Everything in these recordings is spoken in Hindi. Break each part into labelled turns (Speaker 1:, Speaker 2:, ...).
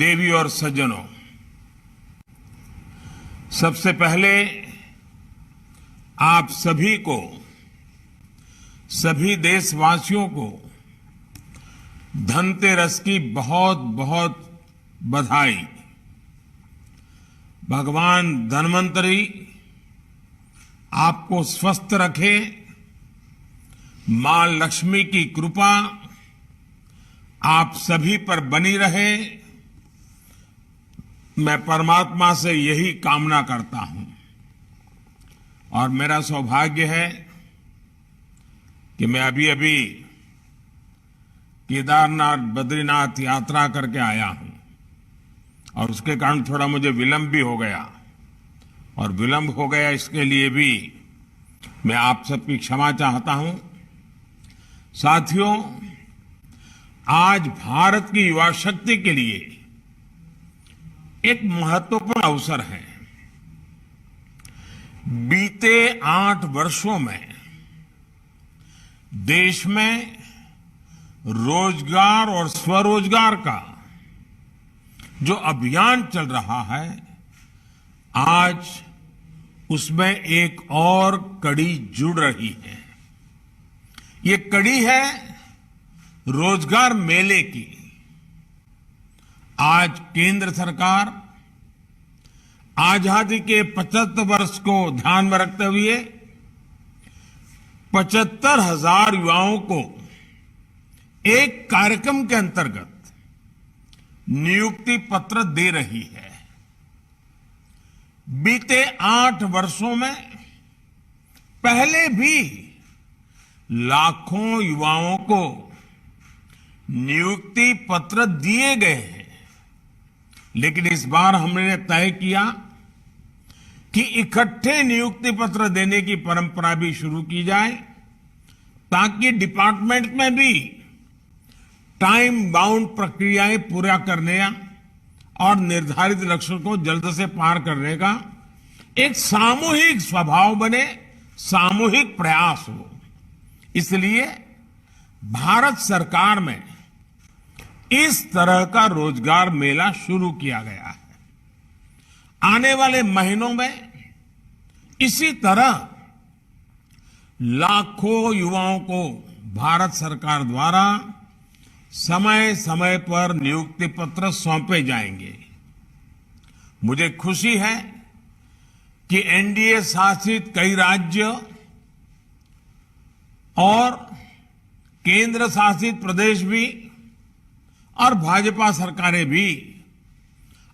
Speaker 1: देवी और सज्जनों, सबसे पहले आप सभी को, सभी देशवासियों को धनतेरस की बहुत बहुत बधाई। भगवान धन्वंतरी आपको स्वस्थ रखे, मां लक्ष्मी की कृपा आप सभी पर बनी रहे। मैं परमात्मा से यही कामना करता हूं और मेरा सौभाग्य है कि मैं अभी केदारनाथ बद्रीनाथ यात्रा करके आया हूं और उसके कारण थोड़ा मुझे विलंब भी हो गया, और विलंब हो गया इसके लिए भी मैं आप सबकी क्षमा चाहता हूं। साथियों, आज भारत की युवा शक्ति के लिए एक महत्वपूर्ण अवसर है। बीते 8 वर्षों में देश में रोजगार और स्वरोजगार का जो अभियान चल रहा है, आज उसमें एक और कड़ी जुड़ रही है। ये कड़ी है रोजगार मेले की। आज केंद्र सरकार आजादी के 75 वर्ष को ध्यान में रखते हुए 75,000 युवाओं को एक कार्यक्रम के अंतर्गत नियुक्ति पत्र दे रही है। बीते 8 वर्षों में पहले भी लाखों युवाओं को नियुक्ति पत्र दिए गए हैं, लेकिन इस बार हमने तय किया कि इकट्ठे नियुक्ति पत्र देने की परंपरा भी शुरू की जाए, ताकि डिपार्टमेंट में भी टाइम बाउंड प्रक्रियाएं पूरा करने और निर्धारित लक्ष्य को जल्द से पार करने का एक सामूहिक स्वभाव बने, सामूहिक प्रयास हो। इसलिए भारत सरकार में इस तरह का रोजगार मेला शुरू किया गया है। आने वाले महीनों में इसी तरह लाखों युवाओं को भारत सरकार द्वारा समय समय पर नियुक्ति पत्र सौंपे जाएंगे। मुझे खुशी है कि एनडीए शासित कई राज्य और केंद्र शासित प्रदेश भी और भाजपा सरकारें भी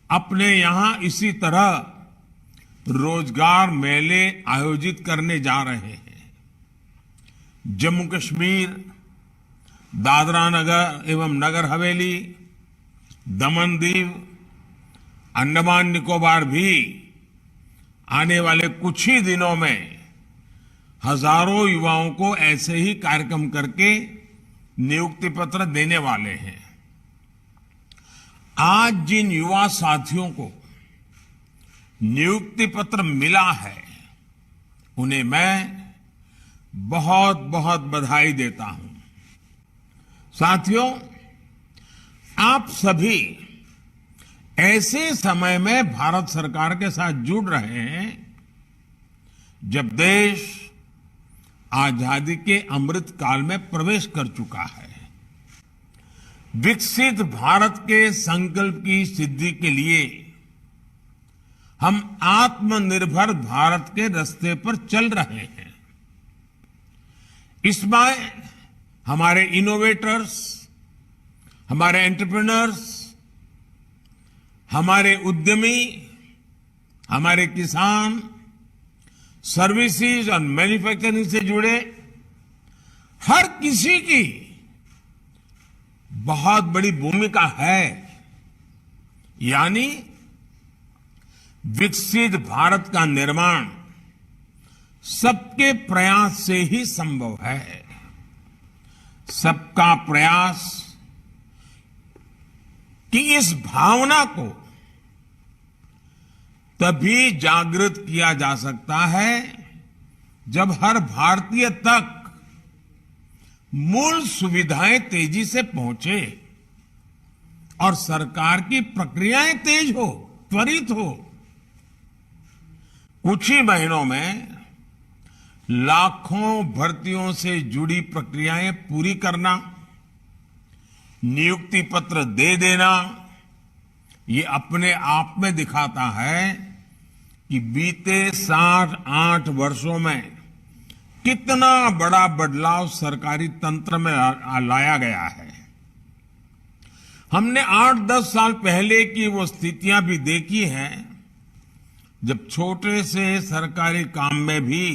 Speaker 1: अपने यहां इसी तरह रोजगार मेले आयोजित करने जा रहे हैं। जम्मू कश्मीर, दादरा नगर एवं नगर हवेली, दमन दीव, अंडमान निकोबार भी आने वाले कुछ ही दिनों में हजारों युवाओं को ऐसे ही कार्यक्रम करके नियुक्ति पत्र देने वाले हैं। आज जिन युवा साथियों को नियुक्ति पत्र मिला है, उन्हें मैं बहुत बहुत बधाई देता हूं। साथियों, आप सभी ऐसे समय में भारत सरकार के साथ जुड़ रहे हैं जब देश आजादी के अमृत काल में प्रवेश कर चुका है। विकसित भारत के संकल्प की सिद्धि के लिए हम आत्मनिर्भर भारत के रास्ते पर चल रहे हैं। इसमें हमारे इनोवेटर्स, हमारे एंटरप्रेन्योर्स, हमारे उद्यमी, हमारे किसान, सर्विसेज और मैन्युफैक्चरिंग से जुड़े हर किसी की बहुत बड़ी भूमिका है। यानी विकसित भारत का निर्माण सबके प्रयास से ही संभव है। सबका प्रयास कि इस भावना को तभी जागृत किया जा सकता है जब हर भारतीय तक मूल सुविधाएं तेजी से पहुंचे। और सरकार की प्रक्रियाएं तेज हो, त्वरित हो। कुछ ही महीनों में लाखों भर्तियों से जुड़ी प्रक्रियाएं पूरी करना, नियुक्ति पत्र दे देना, ये अपने आप में दिखाता है कि बीते 7-8 वर्षों में कितना बड़ा बदलाव सरकारी तंत्र में लाया गया है। हमने 8-10 साल पहले की वो स्थितियां भी देखी हैं जब छोटे से सरकारी काम में भी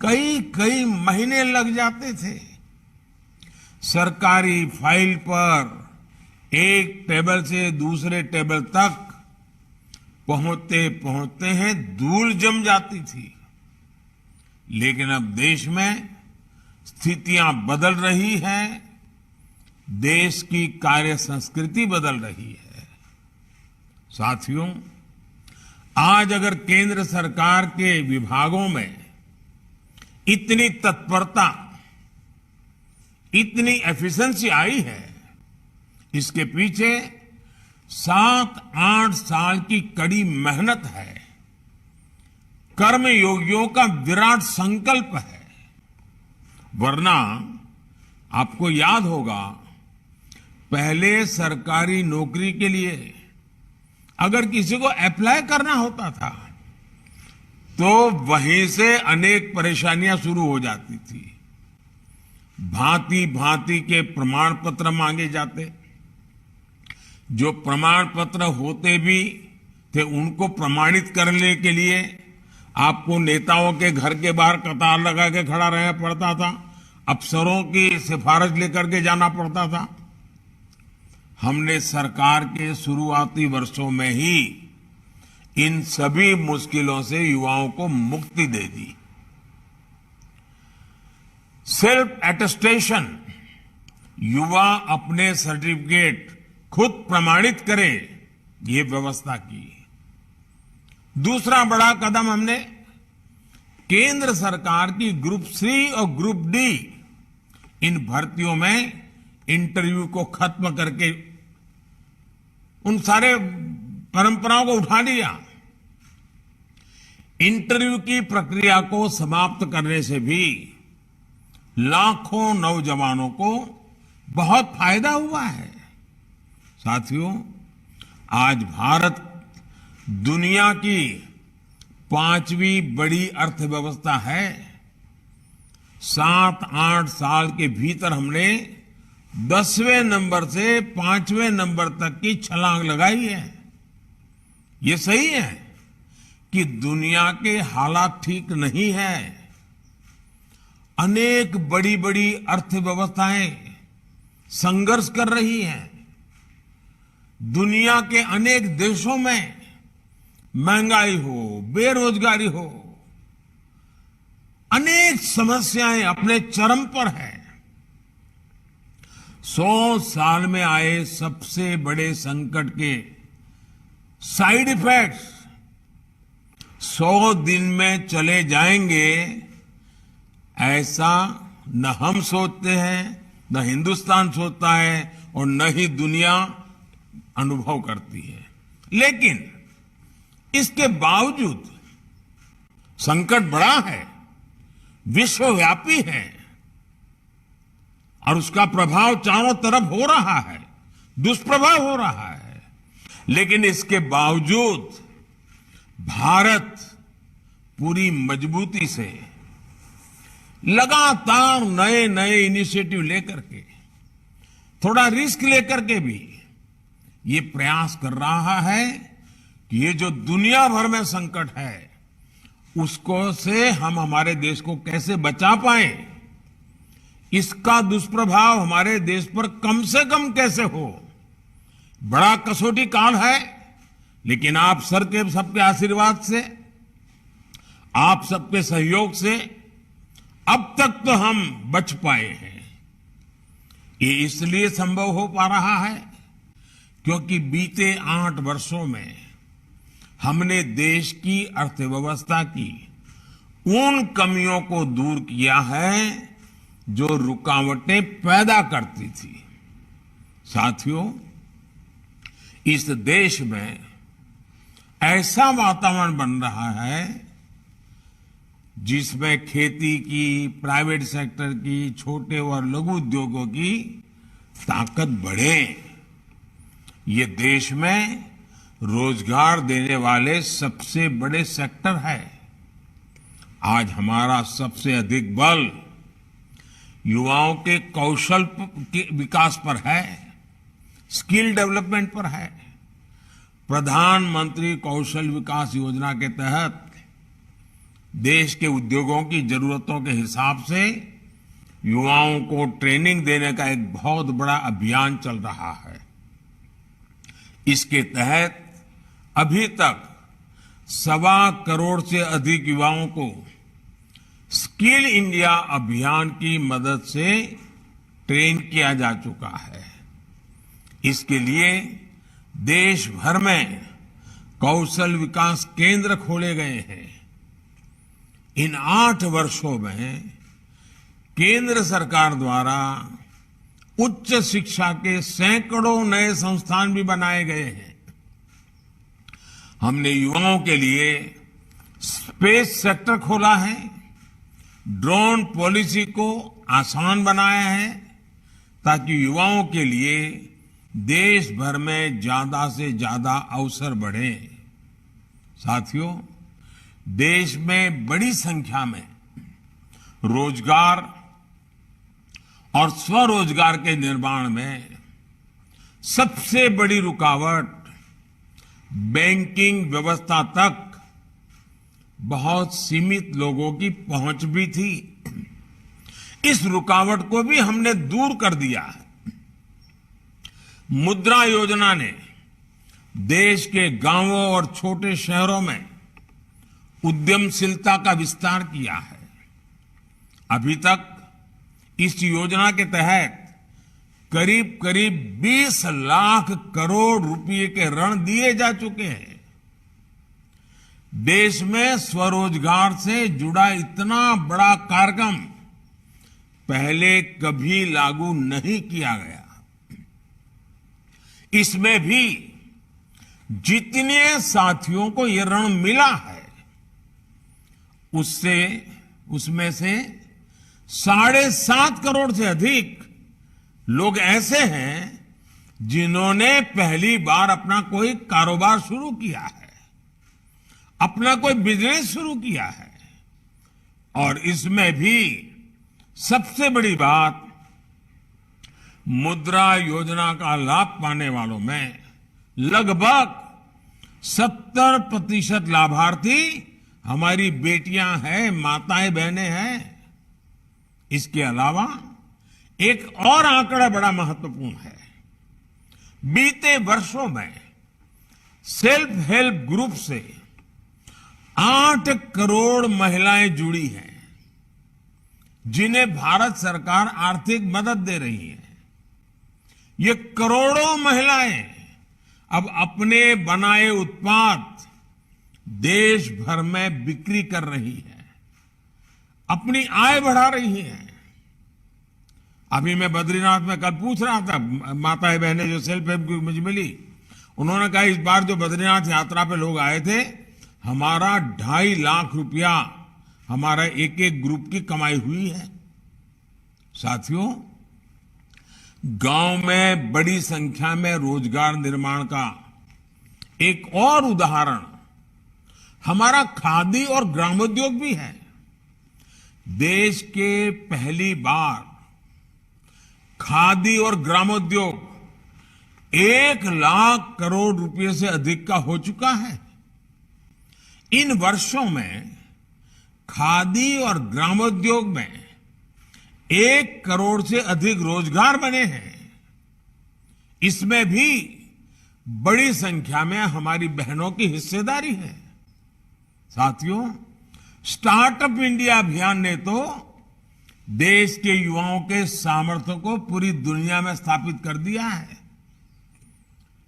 Speaker 1: कई कई महीने लग जाते थे। सरकारी फाइल पर एक टेबल से दूसरे टेबल तक पहुंचते पहुंचते हैं धूल जम जाती थी। लेकिन अब देश में स्थितियां बदल रही हैं, देश की कार्य संस्कृति बदल रही है। साथियों, आज अगर केंद्र सरकार के विभागों में इतनी तत्परता, इतनी एफिशिएंसी आई है, इसके पीछे 7-8 साल की कड़ी मेहनत है, कर्मयोगियों का विराट संकल्प है। वरना आपको याद होगा, पहले सरकारी नौकरी के लिए अगर किसी को अप्लाई करना होता था तो वहीं से अनेक परेशानियां शुरू हो जाती थी। भांति भांति के प्रमाण पत्र मांगे जाते, जो प्रमाण पत्र होते भी थे उनको प्रमाणित करने के लिए आपको नेताओं के घर के बाहर कतार लगा के खड़ा रहना पड़ता था, अफसरों की सिफारिश लेकर के जाना पड़ता था। हमने सरकार के शुरुआती वर्षों में ही इन सभी मुश्किलों से युवाओं को मुक्ति दे दी। सेल्फ एटेस्टेशन, युवा अपने सर्टिफिकेट खुद प्रमाणित करे, ये व्यवस्था की। दूसरा बड़ा कदम हमने केंद्र सरकार की ग्रुप सी और ग्रुप डी इन भर्तियों में इंटरव्यू को खत्म करके उन सारे परंपराओं को उठा लिया। इंटरव्यू की प्रक्रिया को समाप्त करने से भी लाखों नौजवानों को बहुत फायदा हुआ है। साथियों, आज भारत दुनिया की 5वीं बड़ी अर्थव्यवस्था है। 7-8 साल के भीतर हमने 10वें नंबर से 5वें नंबर तक की छलांग लगाई है। ये सही है कि दुनिया के हालात ठीक नहीं है। अनेक बड़ी बड़ी अर्थव्यवस्थाएं संघर्ष कर रही हैं। दुनिया के अनेक देशों में महंगाई हो, बेरोजगारी हो, अनेक समस्याएं अपने चरम पर हैं। 100 साल में आए सबसे बड़े संकट के साइड इफेक्ट्स 100 दिन में चले जाएंगे, ऐसा न हम सोचते हैं, न हिंदुस्तान सोचता है और न ही दुनिया अनुभव करती है। लेकिन इसके बावजूद संकट बड़ा है, विश्वव्यापी है और उसका प्रभाव चारों तरफ हो रहा है, दुष्प्रभाव हो रहा है। लेकिन इसके बावजूद भारत पूरी मजबूती से लगातार नए नए इनिशिएटिव लेकर के, थोड़ा रिस्क लेकर के भी ये प्रयास कर रहा है कि ये जो दुनिया भर में संकट है उसको से हम हमारे देश को कैसे बचा पाए, इसका दुष्प्रभाव हमारे देश पर कम से कम कैसे हो। बड़ा कसौटी काल है, लेकिन आप सबके आशीर्वाद से, आप सबके सहयोग से अब तक तो हम बच पाए हैं। ये इसलिए संभव हो पा रहा है क्योंकि बीते 8 वर्षों में हमने देश की अर्थव्यवस्था की उन कमियों को दूर किया है जो रुकावटें पैदा करती थी। साथियों, इस देश में ऐसा वातावरण बन रहा है जिसमें खेती की, प्राइवेट सेक्टर की, छोटे और लघु उद्योगों की ताकत बढ़े। ये देश में रोजगार देने वाले सबसे बड़े सेक्टर है। आज हमारा सबसे अधिक बल युवाओं के कौशल के विकास पर है, स्किल डेवलपमेंट पर है। प्रधानमंत्री कौशल विकास योजना के तहत देश के उद्योगों की जरूरतों के हिसाब से युवाओं को ट्रेनिंग देने का एक बहुत बड़ा अभियान चल रहा है। इसके तहत अभी तक 1.25 करोड़ से अधिक युवाओं को स्किल इंडिया अभियान की मदद से ट्रेन किया जा चुका है। इसके लिए देश भर में कौशल विकास केंद्र खोले गए हैं। इन 8 वर्षों में केंद्र सरकार द्वारा उच्च शिक्षा के सैकड़ों नए संस्थान भी बनाए गए हैं। हमने युवाओं के लिए स्पेस सेक्टर खोला है, ड्रोन पॉलिसी को आसान बनाया है ताकि युवाओं के लिए देश भर में ज्यादा से ज्यादा अवसर बढ़े। साथियों, देश में बड़ी संख्या में रोजगार और स्वरोजगार के निर्माण में सबसे बड़ी रुकावट बैंकिंग व्यवस्था तक बहुत सीमित लोगों की पहुंच भी थी। इस रुकावट को भी हमने दूर कर दिया है। मुद्रा योजना ने देश के गांवों और छोटे शहरों में उद्यमशीलता का विस्तार किया है। अभी तक इस योजना के तहत करीब करीब 20 लाख करोड़ रुपए के ऋण दिए जा चुके हैं। देश में स्वरोजगार से जुड़ा इतना बड़ा कार्यक्रम पहले कभी लागू नहीं किया गया। इसमें भी जितने साथियों को ये ऋण मिला है उसमें से 7.5 करोड़ से अधिक लोग ऐसे हैं जिन्होंने पहली बार अपना कोई कारोबार शुरू किया है, अपना कोई बिजनेस शुरू किया है। और इसमें भी सबसे बड़ी बात, मुद्रा योजना का लाभ पाने वालों में लगभग 70% लाभार्थी हमारी बेटियां हैं, माताएं बहनें हैं। इसके अलावा एक और आंकड़ा बड़ा महत्वपूर्ण है। बीते वर्षों में सेल्फ हेल्प ग्रुप से 8 करोड़ महिलाएं जुड़ी हैं जिन्हें भारत सरकार आर्थिक मदद दे रही है। ये करोड़ों महिलाएं अब अपने बनाए उत्पाद देश भर में बिक्री कर रही है, अपनी आय बढ़ा रही है। अभी मैं बद्रीनाथ में कल पूछ रहा था, माताएं बहनें जो सेल्फ हेल्प ग्रुप मुझे मिली, उन्होंने कहा इस बार जो बद्रीनाथ यात्रा पे लोग आए थे, हमारा 2.5 लाख रुपया हमारा एक एक ग्रुप की कमाई हुई है। साथियों, गांव में बड़ी संख्या में रोजगार निर्माण का एक और उदाहरण हमारा खादी और ग्रामोद्योग भी है। देश के पहली बार खादी और ग्रामोद्योग 1 लाख करोड़ रुपए से अधिक का हो चुका है। इन वर्षों में खादी और ग्रामोद्योग में 1 करोड़ से अधिक रोजगार बने हैं। इसमें भी बड़ी संख्या में हमारी बहनों की हिस्सेदारी है। साथियों, स्टार्टअप इंडिया अभियान ने तो देश के युवाओं के सामर्थ्य को पूरी दुनिया में स्थापित कर दिया है।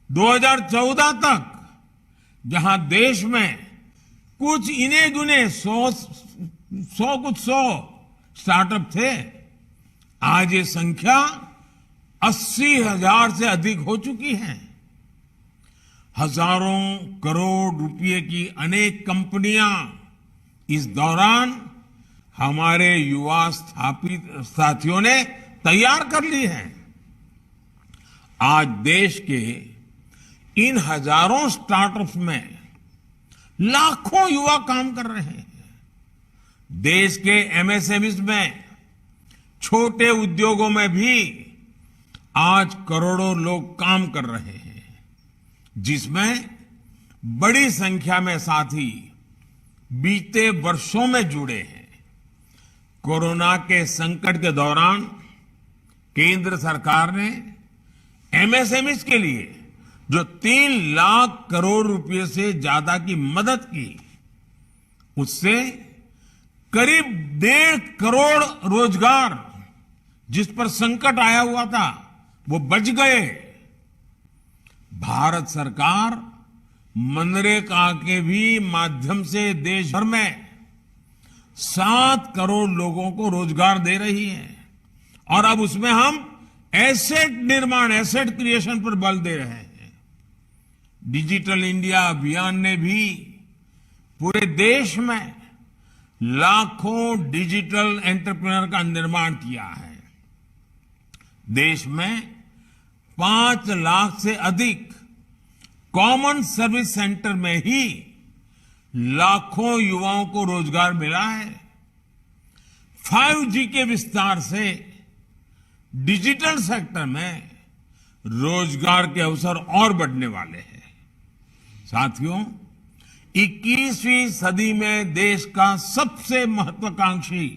Speaker 1: 2014 तक जहां देश में कुछ इने गुने 100 स्टार्टअप थे, आज ये संख्या 80,000 से अधिक हो चुकी है। हजारों करोड़ रुपए की अनेक कंपनियां इस दौरान हमारे युवा स्थापित साथियों ने तैयार कर ली है। आज देश के इन हजारों स्टार्टअप्स में लाखों युवा काम कर रहे हैं। देश के एमएसएमईज में, छोटे उद्योगों में भी आज करोड़ों लोग काम कर रहे हैं, जिसमें बड़ी संख्या में साथी बीते वर्षों में जुड़े हैं। कोरोना के संकट के दौरान केंद्र सरकार ने एमएसएमईज के लिए जो 3 लाख करोड़ रुपए से ज्यादा की मदद की, उससे करीब 1.5 करोड़ रोजगार जिस पर संकट आया हुआ था वो बच गए। भारत सरकार मनरेगा के भी माध्यम से देश भर में 7 करोड़ लोगों को रोजगार दे रही है और अब उसमें हम एसेट निर्माण, एसेट क्रिएशन पर बल दे रहे हैं। डिजिटल इंडिया अभियान ने भी पूरे देश में लाखों डिजिटल एंटरप्रेन्योर का निर्माण किया है। देश में 5 लाख से अधिक कॉमन सर्विस सेंटर में ही लाखों युवाओं को रोजगार मिला है। 5G के विस्तार से डिजिटल सेक्टर में रोजगार के अवसर और बढ़ने वाले हैं। साथियों, 21वीं सदी में देश का सबसे महत्वाकांक्षी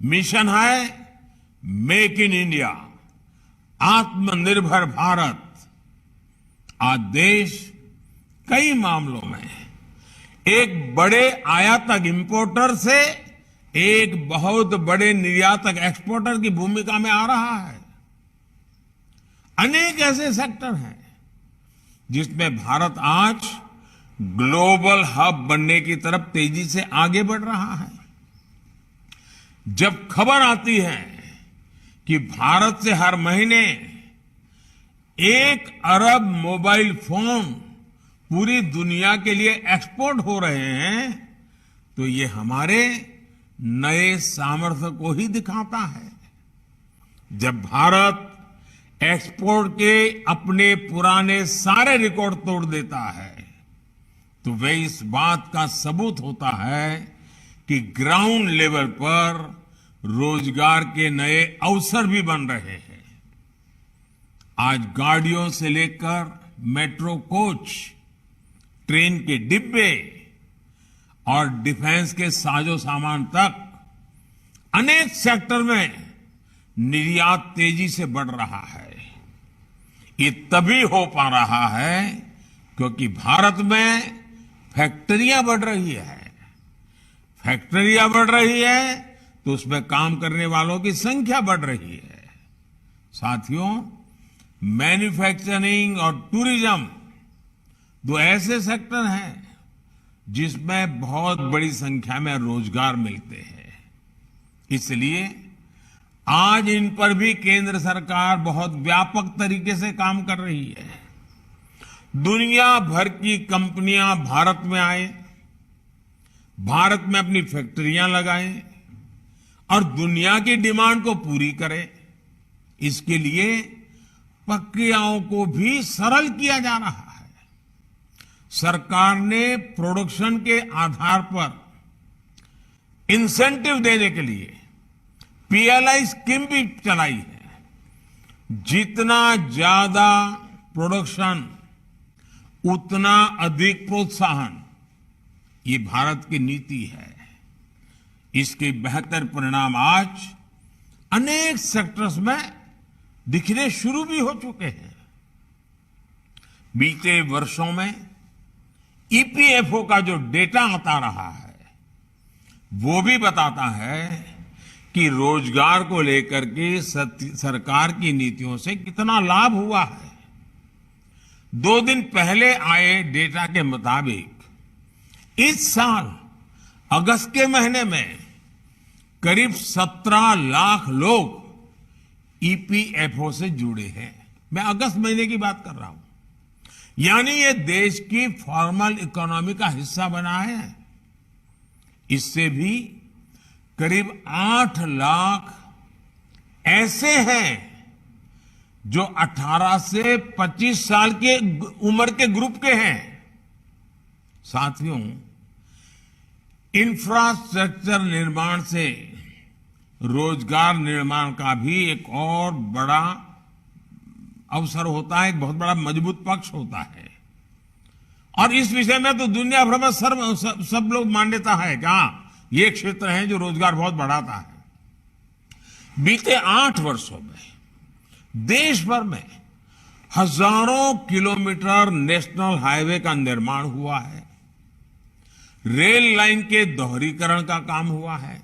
Speaker 1: मिशन है मेक इन इंडिया, आत्मनिर्भर भारत। आज देश कई मामलों में एक बड़े आयातक इंपोर्टर से एक बहुत बड़े निर्यातक एक्सपोर्टर की भूमिका में आ रहा है। अनेक ऐसे सेक्टर हैं जिसमें भारत आज ग्लोबल हब बनने की तरफ तेजी से आगे बढ़ रहा है। जब खबर आती है कि भारत से हर महीने 1 अरब मोबाइल फोन पूरी दुनिया के लिए एक्सपोर्ट हो रहे हैं, तो ये हमारे नए सामर्थ्य को ही दिखाता है। जब भारत एक्सपोर्ट के अपने पुराने सारे रिकॉर्ड तोड़ देता है, तो वे इस बात का सबूत होता है कि ग्राउंड लेवल पर रोजगार के नए अवसर भी बन रहे हैं। आज गाड़ियों से लेकर मेट्रो कोच, ट्रेन के डिब्बे और डिफेंस के साजो सामान तक अनेक सेक्टर में निर्यात तेजी से बढ़ रहा है। ये तभी हो पा रहा है क्योंकि भारत में फैक्ट्रियां बढ़ रही है। फैक्ट्रियां बढ़ रही है तो उसमें काम करने वालों की संख्या बढ़ रही है। साथियों, मैन्युफैक्चरिंग और टूरिज्म 2 ऐसे सेक्टर हैं जिसमें बहुत बड़ी संख्या में रोजगार मिलते हैं। इसलिए आज इन पर भी केंद्र सरकार बहुत व्यापक तरीके से काम कर रही है। दुनिया भर की कंपनियां भारत में आए, भारत में अपनी फैक्ट्रियां लगाएं और दुनिया की डिमांड को पूरी करें। इसके लिए प्रक्रियाओं को भी सरल किया जा रहा है। सरकार ने प्रोडक्शन के आधार पर इंसेंटिव देने के लिए पीएलआई स्कीम भी चलाई है। जितना ज्यादा प्रोडक्शन उतना अधिक प्रोत्साहन, ये भारत की नीति है। इसके बेहतर परिणाम आज अनेक सेक्टर्स में दिखने शुरू भी हो चुके हैं। बीते वर्षों में ईपीएफओ का जो डेटा आता रहा है, वो भी बताता है कि रोजगार को लेकर के सरकार की नीतियों से कितना लाभ हुआ है। 2 दिन पहले आए डेटा के मुताबिक इस साल अगस्त के महीने में करीब 17 लाख लोग ईपीएफओ से जुड़े हैं। मैं अगस्त महीने की बात कर रहा हूं। यानी ये देश की फॉर्मल इकोनॉमी का हिस्सा बना है। इससे भी करीब 8 लाख ऐसे हैं जो 18 से 25 साल के उम्र के ग्रुप के हैं। साथियों, इंफ्रास्ट्रक्चर निर्माण से रोजगार निर्माण का भी एक और बड़ा अवसर होता है, एक बहुत बड़ा मजबूत पक्ष होता है। और इस विषय में तो दुनिया भर में सब लोग मान्यता है कि हाँ, ये क्षेत्र है जो रोजगार बहुत बढ़ाता है। बीते 8 वर्षों में देश भर में हजारों किलोमीटर नेशनल हाईवे का निर्माण हुआ है, रेल लाइन के दोहरीकरण का काम हुआ है,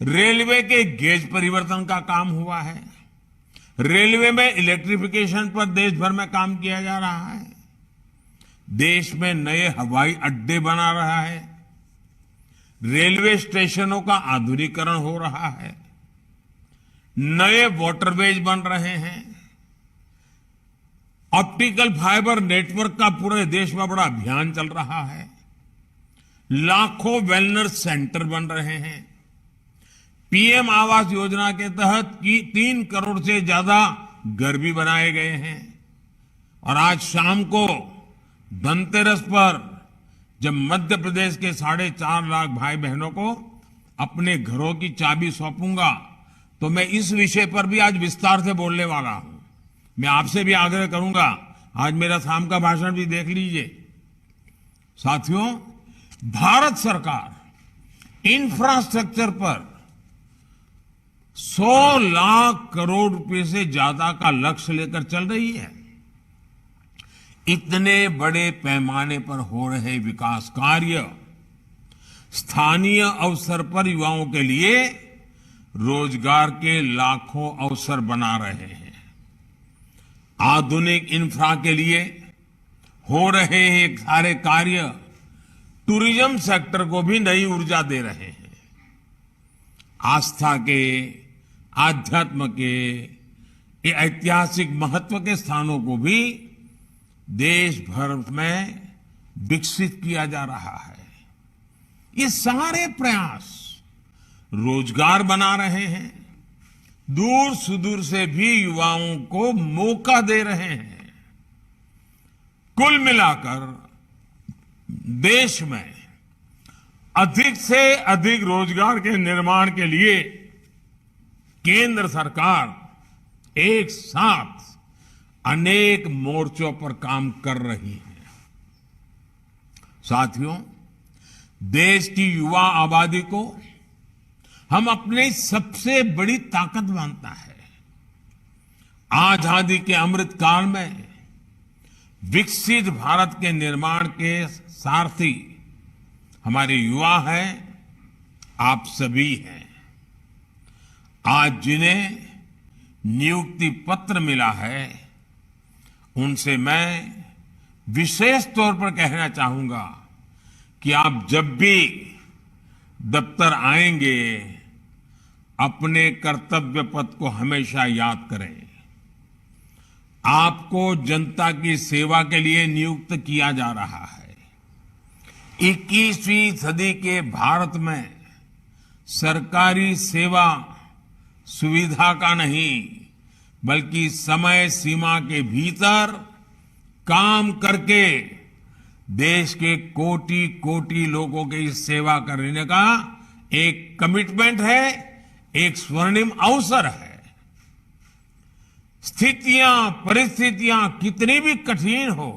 Speaker 1: रेलवे के गेज परिवर्तन का काम हुआ है, रेलवे में इलेक्ट्रिफिकेशन पर देश भर में काम किया जा रहा है, देश में नए हवाई अड्डे बना रहा है, रेलवे स्टेशनों का आधुनिकीकरण हो रहा है, नए वाटरवेज बन रहे हैं, ऑप्टिकल फाइबर नेटवर्क का पूरे देश में बड़ा अभियान चल रहा है, लाखों वेलनेस सेंटर बन रहे हैं, पीएम आवास योजना के तहत 3 करोड़ से ज्यादा घर भी बनाए गए हैं। और आज शाम को धनतेरस पर जब मध्य प्रदेश के 4.5 लाख भाई बहनों को अपने घरों की चाबी सौंपूंगा, तो मैं इस विषय पर भी आज विस्तार से बोलने वाला हूं। मैं आपसे भी आग्रह करूंगा, आज मेरा शाम का भाषण भी देख लीजिए। साथियों, भारत सरकार इंफ्रास्ट्रक्चर पर 100 लाख करोड़ रुपए से ज्यादा का लक्ष्य लेकर चल रही है। इतने बड़े पैमाने पर हो रहे विकास कार्य स्थानीय अवसर पर युवाओं के लिए रोजगार के लाखों अवसर बना रहे हैं। आधुनिक इंफ्रा के लिए हो रहे ये सारे कार्य टूरिज्म सेक्टर को भी नई ऊर्जा दे रहे हैं। आस्था के, आध्यात्म के, ये ऐतिहासिक महत्व के स्थानों को भी देश भर में विकसित किया जा रहा है। ये सारे प्रयास रोजगार बना रहे हैं, दूर सुदूर से भी युवाओं को मौका दे रहे हैं। कुल मिलाकर देश में अधिक से अधिक रोजगार के निर्माण के लिए केंद्र सरकार एक साथ अनेक मोर्चों पर काम कर रही है। साथियों, देश की युवा आबादी को हम अपनी सबसे बड़ी ताकत मानता है। आजादी के अमृत काल में विकसित भारत के निर्माण के सारथी हमारे युवा हैं, आप सभी हैं। आज जिन्हें नियुक्ति पत्र मिला है, उनसे मैं विशेष तौर पर कहना चाहूंगा कि आप जब भी दफ्तर आएंगे, अपने कर्तव्य पथ को हमेशा याद करें। आपको जनता की सेवा के लिए नियुक्त किया जा रहा है। 21वीं सदी के भारत में सरकारी सेवा सुविधा का नहीं, बल्कि समय सीमा के भीतर काम करके देश के कोटि कोटि लोगों की सेवा करने का एक कमिटमेंट है, एक स्वर्णिम अवसर है। स्थितियां, परिस्थितियां कितनी भी कठिन हो,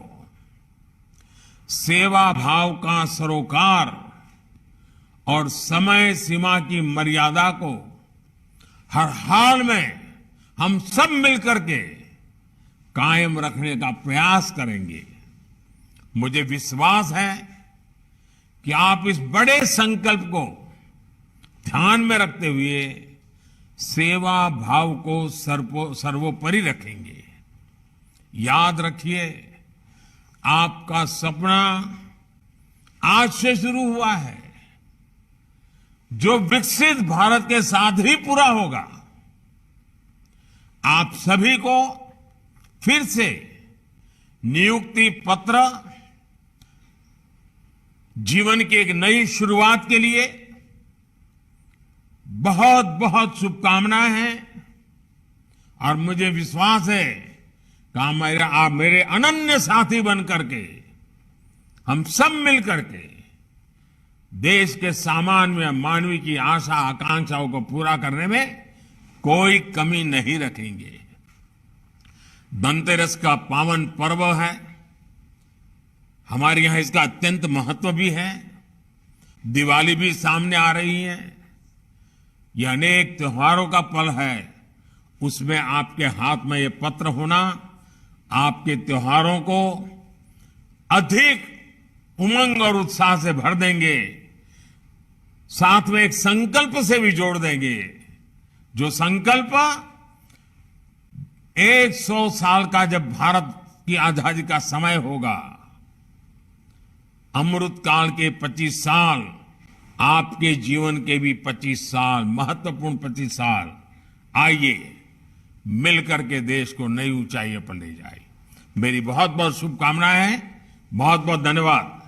Speaker 1: सेवा भाव का सरोकार और समय सीमा की मर्यादा को हर हाल में हम सब मिलकर के कायम रखने का प्रयास करेंगे। मुझे विश्वास है कि आप इस बड़े संकल्प को ध्यान में रखते हुए सेवा भाव को सर्वोपरि रखेंगे। याद रखिए, आपका सपना आज से शुरू हुआ है, जो विकसित भारत के साथ ही पूरा होगा। आप सभी को फिर से नियुक्ति पत्र जीवन की एक नई शुरुआत के लिए बहुत बहुत शुभकामनाएं हैं और मुझे विश्वास है कि आप मेरे अनन्य साथी बन करके हम सब मिल करके देश के सामान्य मानवी की आशा आकांक्षाओं को पूरा करने में कोई कमी नहीं रखेंगे। धनतेरस का पावन पर्व है, हमारे यहां इसका अत्यंत महत्व भी है। दिवाली भी सामने आ रही है, यह अनेक त्योहारों का पल है। उसमें आपके हाथ में ये पत्र होना आपके त्योहारों को अधिक उमंग और उत्साह से भर देंगे, साथ में एक संकल्प से भी जोड़ देंगे, जो संकल्प 100 साल का जब भारत की आजादी का समय होगा, अमृत काल के 25 साल, आपके जीवन के भी 25 साल, महत्वपूर्ण 25 साल, आइए मिलकर के देश को नई ऊंचाइयों पर ले जाए। मेरी बहुत बहुत शुभकामनाएं हैं। बहुत बहुत धन्यवाद।